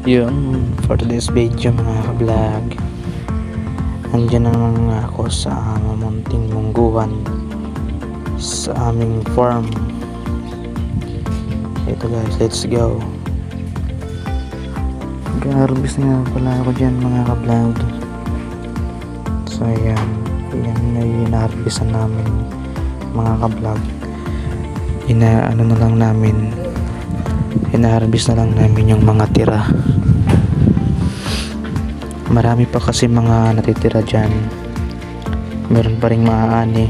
Yun, for today's video mga ka-vlog, andyan na naman nga ako sa mamunting mungguhan sa aming farm. Ito guys, let's go. Mag-harvest nga pala ako dyan mga ka-vlog. So yan na yung harvestan namin mga ka-vlog. Ina-harvest na lang namin yung mga tira. Marami pa kasi mga natitira dyan. Meron pa rin maaani.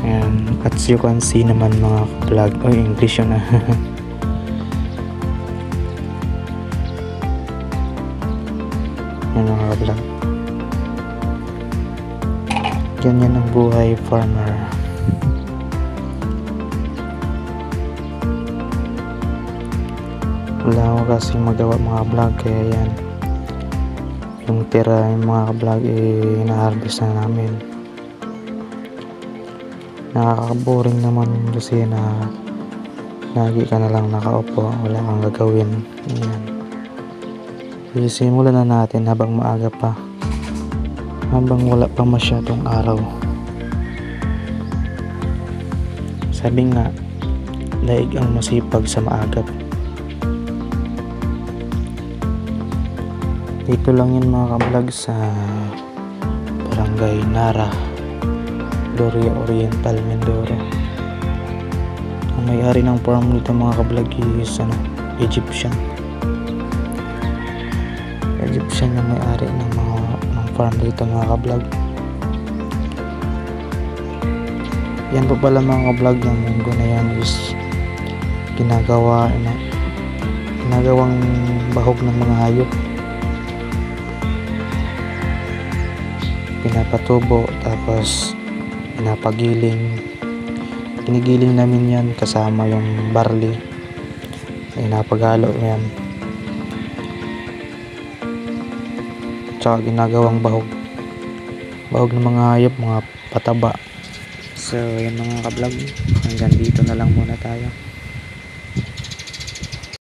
Ayan, as you can see naman mga vlog. Oh, English yun Ayan mga vlog. Ganyan ang buhay farmer. Wala ako kasi magawa mga vlog, kaya yan yung tira yung mga vlog na-harvest na namin. Nakaka-boring naman kasi na lagi ka na lang nakaupo, wala kang gagawin. Ayan, simulan na natin habang maaga pa, habang wala pa masyadong araw. Sabi nga, daig ang masipag sa maagap. Dito lang yun mga ka-vlog sa Barangay Nara, Gloria Oriental, Mindoro. Ang may-ari ng farm nito mga ka-vlog is Egyptian yung may-ari ng farm dito mga ka-vlog. Yan po pala mga ka-vlog, yung munggo na yan is ginagawang bahog ng mga hayop. Pinapatubo tapos pinapagiling. Ginigiling namin yan kasama yung barley. Pinapaghalo yan, tsaka ginagawang bahog ng mga hayop, mga pataba. So yan mga ka-vlog, hanggang dito na lang muna tayo.